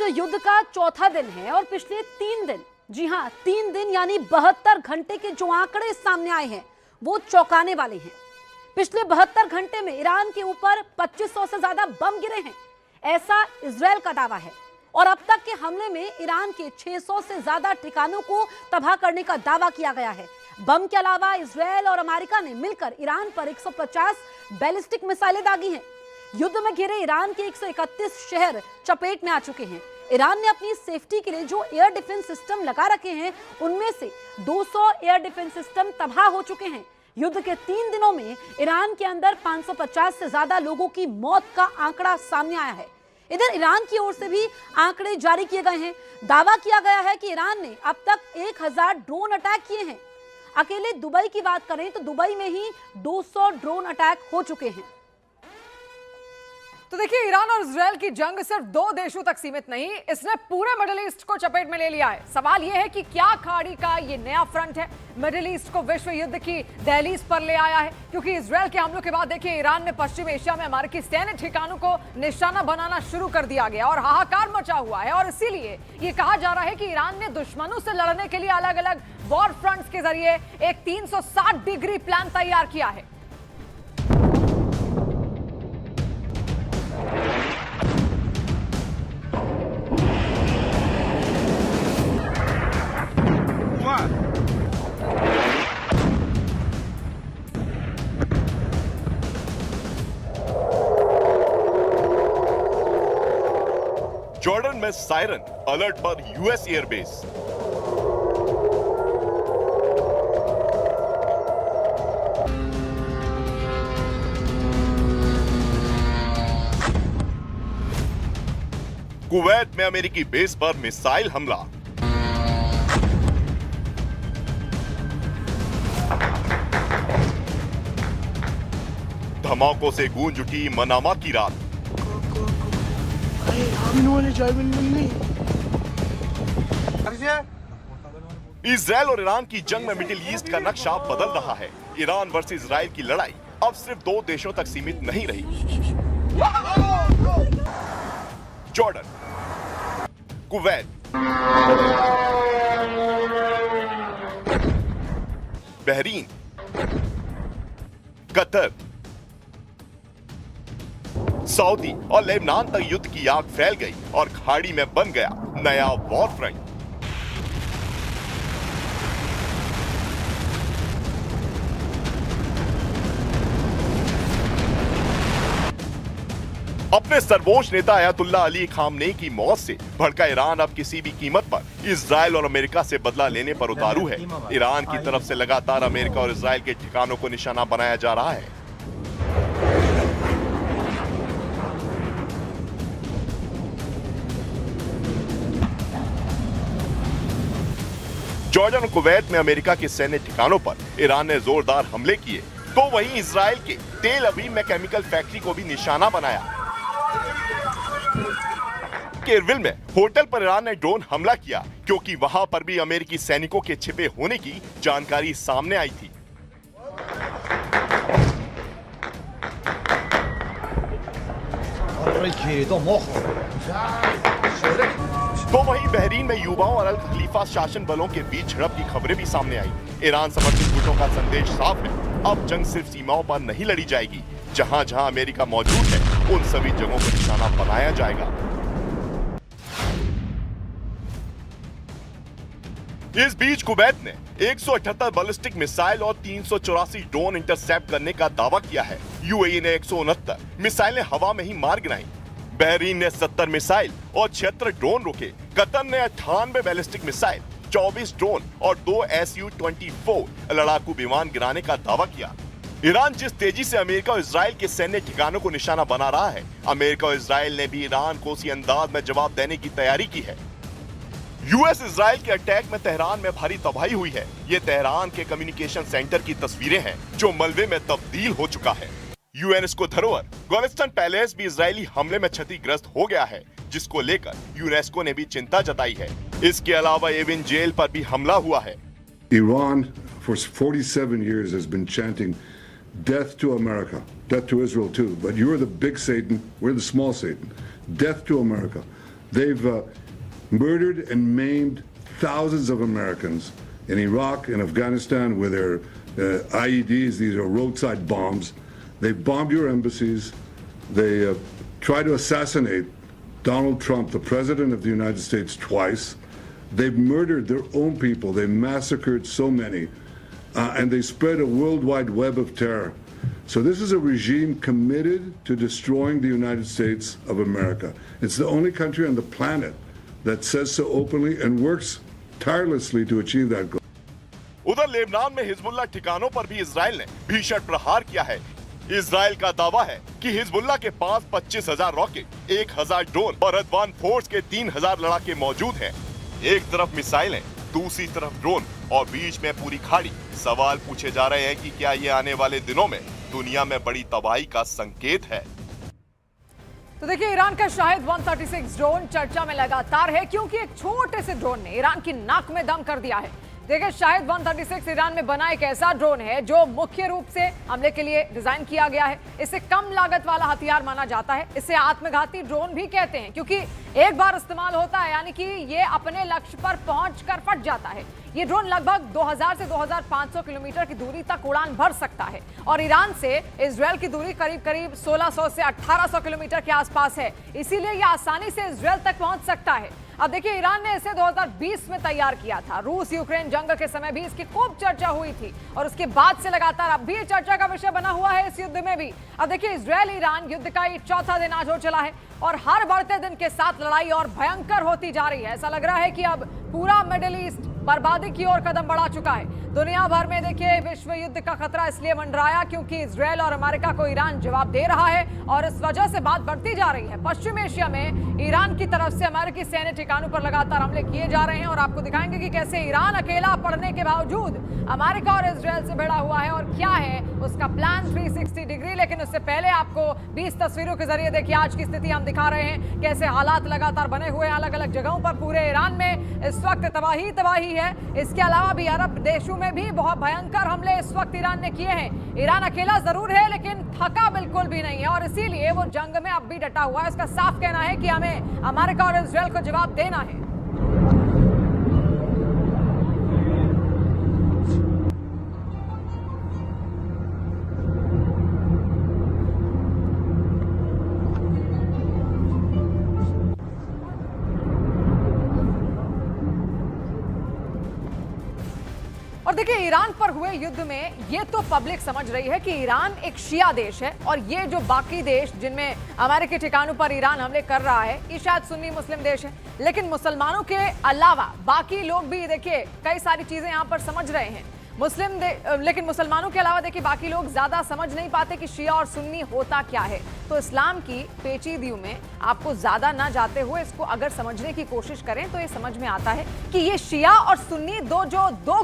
युद्ध का चौथा दिन है और पिछले 3 दिन, जी हां 3 दिन यानी 72 घंटे के जो आंकड़े सामने आए हैं वो चौंकाने वाले हैं। पिछले 72 घंटे में ईरान के ऊपर 2500 से ज्यादा बम गिरे हैं, ऐसा इजरायल का दावा है। और अब तक के हमले में ईरान के 600 से ज्यादा ठिकानों को तबाह करने का दावा किया गया है। बम के अलावा इजरायल और अमेरिका ने मिलकर ईरान पर 150 बैलिस्टिक मिसाइलें दागी हैं। युद्ध में घिरे ईरान के 131 शहर चपेट में आ चुके हैं। ईरान ने अपनी सेफ्टी के लिए जो एयर डिफेंस सिस्टम लगा रखे हैं उनमें से 200 एयर डिफेंस सिस्टम तबाह हो चुके हैं। युद्ध के 3 दिनों में ईरान के अंदर 550 से ज्यादा लोगों की मौत का आंकड़ा सामने आया है। इधर ईरान की ओर से भी आंकड़े जारी किए गए हैं। दावा किया गया है कि ईरान ने अब तक 1000 ड्रोन अटैक किए हैं। अकेले दुबई की बात करें तो दुबई में ही 200 ड्रोन अटैक हो चुके हैं। तो देखिए, ईरान और इजरायल की जंग सिर्फ 2 देशों तक सीमित नहीं, इसने पूरे मिडिल ईस्ट को चपेट में ले लिया है। सवाल यह है कि क्या खाड़ी का ये नया फ्रंट है मिडिल ईस्ट को विश्व युद्ध की दहलीज पर ले आया है, क्योंकि इजरायल के हमलों के बाद देखिए ईरान ने पश्चिम एशिया में अमेरिकी सैन्य ठिकानों को निशाना बनाना शुरू कर दिया गया और हाहाकार मचा हुआ है। और इसीलिए ये कहा जा रहा है कि ईरान ने दुश्मनों से लड़ने के लिए अलग अलग वॉर फ्रंट्स के जरिए एक 360 डिग्री प्लान तैयार किया है। जॉर्डन में सायरन अलर्ट पर यूएस एयरबेस। कुवैत में अमेरिकी बेस पर मिसाइल हमला। धमाकों से गूंज उठी मनामा की रात। इजरायल और ईरान की जंग में मिडिल ईस्ट का नक्शा बदल रहा है। ईरान वर्सेस इजरायल की लड़ाई अब सिर्फ 2 देशों तक सीमित नहीं रही। Jordan, Kuwait, Bahrain, Qatar, Saudi और लेबनान तक युद्ध की आग फैल गई और खाड़ी में बन गया नया वॉर फ्रंट। अपने सर्वोच्च नेता अयतुल्ला अली खामनेई की मौत से भड़का ईरान अब किसी भी कीमत पर इजरायल और अमेरिका से बदला लेने पर उतारू है। ईरान की तरफ से लगातार अमेरिका और इजरायल के ठिकानों को निशाना बनाया जा रहा है। जॉर्डन और कुवैत में अमेरिका के सैन्य ठिकानों पर ईरान ने जोरदार हमले किए, तो वहीं इजरायल के तेल अवीव में केमिकल फैक्ट्री को भी निशाना बनाया। केरविल में होटल पर ईरान ने ड्रोन हमला किया, क्योंकि वहां पर भी अमेरिकी सैनिकों के छिपे होने की जानकारी सामने आई थी। तो वहीं बहरीन में युवाओं और अल खलीफा शासन बलों के बीच झड़प की खबरें भी सामने आई। ईरान समर्थित गुटों का संदेश साफ है, अब जंग सिर्फ सीमाओं पर नहीं लड़ी जाएगी, जहां जहां अमेरिका मौजूद है उन सभी जगहों पर निशाना बनाया जाएगा। इस बीच कुवैत ने 178 बैलिस्टिक मिसाइल और 384 ड्रोन इंटरसेप्ट करने का दावा किया है। यूएई ने 169 मिसाइलें हवा में ही मार गिराई। बहरीन ने 70 मिसाइल और 76 ड्रोन रोके। कतर ने 98 बैलिस्टिक मिसाइल, 24 ड्रोन और 2 Su-24 लड़ाकू विमान गिराने का दावा किया। ईरान जिस तेजी से अमेरिका और इजरायल के सैन्य ठिकानों को निशाना बना रहा है, अमेरिका और इजरायल ने भी ईरान को उसी अंदाज में जवाब देने की तैयारी की है। यूएस इजरायल के अटैक में तेहरान में भारी तबाही हुई है। ये तेहरान के कम्युनिकेशन सेंटर की तस्वीरें हैं, जो मलबे में तब्दील हो चुका है। यूनेस्को धरोहर गोलिस्तान पैलेस भी इजरायली हमले में क्षतिग्रस्त हो गया है, जिसको लेकर यूनेस्को ने भी चिंता जताई है। इसके अलावा एविन जेल पर भी हमला हुआ है। Iran for 47 years has been chanting death to America, death to Israel too, but you're the big Satan, we're the small Satan. Death to America. They've murdered and maimed thousands of Americans in Iraq and Afghanistan with their IEDs. These are roadside bombs. They've bombed your embassies. They tried to assassinate Donald Trump, the President of the United States, twice. They've murdered their own people. They massacred so many. And they spread a worldwide web of terror. So this is a regime committed to destroying the United States of America. It's the only country on the planet that says so openly and works tirelessly to achieve that goal. उधर Lebanon में Hezbollah ठिकानों पर भी Israel ने भीषण प्रहार किया है। इजराइल का दावा है कि हिजबुल्लाह के पास 25,000 रॉकेट, 1,000 ड्रोन और अदवान फोर्स के 3,000 लड़ाके मौजूद हैं। एक तरफ मिसाइलें, दूसरी तरफ ड्रोन और बीच में पूरी खाड़ी। सवाल पूछे जा रहे हैं कि क्या ये आने वाले दिनों में दुनिया में बड़ी तबाही का संकेत है। तो देखिए, ईरान का शाहिद 136 ड्रोन चर्चा में लगातार है, क्योंकि एक छोटे से ड्रोन ने ईरान की नाक में दम कर दिया है। देखिए, शाहिद 136 ईरान में बना एक ऐसा ड्रोन है जो मुख्य रूप से हमले के लिए डिजाइन किया गया है। इसे कम लागत वाला हथियार माना जाता है। इसे आत्मघाती ड्रोन भी कहते हैं, क्योंकि एक बार इस्तेमाल होता है, यानी कि ये अपने लक्ष्य पर पहुंचकर फट जाता है। ये ड्रोन लगभग 2000 से 2500 किलोमीटर की दूरी तक उड़ान भर सकता है और ईरान से इजरायल की दूरी करीब 1600 से 1800 किलोमीटर के आसपास है। इसीलिए ये आसानी से इजरायल तक पहुंच सकता है। अब देखिए, ईरान ने इसे 2020 में तैयार किया था। रूस यूक्रेन जंग के समय भी इसकी खूब चर्चा हुई थी और उसके बाद से लगातार अब भी ये चर्चा का विषय बना हुआ है इस युद्ध में भी। अब देखिए, इजरायल ईरान युद्ध का ये चौथा दिन आज हो चला है और हर बढ़ते दिन के साथ लड़ाई और भयंकर होती जा रही है। ऐसा लग रहा है कि अब पूरा मिडिल ईस्ट बर्बादी की ओर कदम बढ़ा चुका है। दुनिया भर में देखिए, विश्व युद्ध का खतरा इसलिए मंडराया क्योंकि इजरायल और अमेरिका को ईरान जवाब दे रहा है और इस वजह से बात बढ़ती जा रही है। पश्चिम एशिया में ईरान की तरफ से अमेरिकी सैन्य ठिकानों पर लगातार हमले किए जा रहे हैं और आपको दिखाएंगे कि कैसे ईरान अकेला पड़ने के बावजूद अमेरिका और इजरायल से भिड़ा हुआ है और क्या है उसका प्लान 360 डिग्री। लेकिन उससे पहले आपको 20 तस्वीरों के जरिए देखिए आज की स्थिति हम दिखा रहे हैं, कैसे हालात लगातार बने हुए हैं अलग अलग जगहों पर। पूरे ईरान में इस वक्त तबाही है। इसके अलावा भी अरब देशों में भी बहुत भयंकर हमले इस वक्त ईरान ने किए हैं। ईरान अकेला जरूर है लेकिन थका बिल्कुल भी नहीं है और इसीलिए वो जंग में अब भी डटा हुआ है। उसका साफ कहना है कि हमें अमेरिका और इजरायल को जवाब देना है। और देखिए, ईरान पर हुए युद्ध में ये तो पब्लिक समझ रही है कि ईरान एक शिया देश है और ये जो बाकी देश जिनमें अमेरिकी ठिकानों पर ईरान हमले कर रहा है ये शायद सुन्नी मुस्लिम देश है। लेकिन मुसलमानों के अलावा बाकी लोग भी देखिए कई सारी चीजें यहाँ पर समझ रहे हैं। लेकिन मुसलमानों के अलावा देखिए बाकी लोग ज्यादा समझ नहीं पाते कि शिया और सुन्नी होता क्या है। तो इस्लाम की पेचीदगियों में आपको ज्यादा ना जाते हुए इसको अगर समझने की कोशिश करें तो ये समझ में आता है कि ये शिया और सुन्नी दो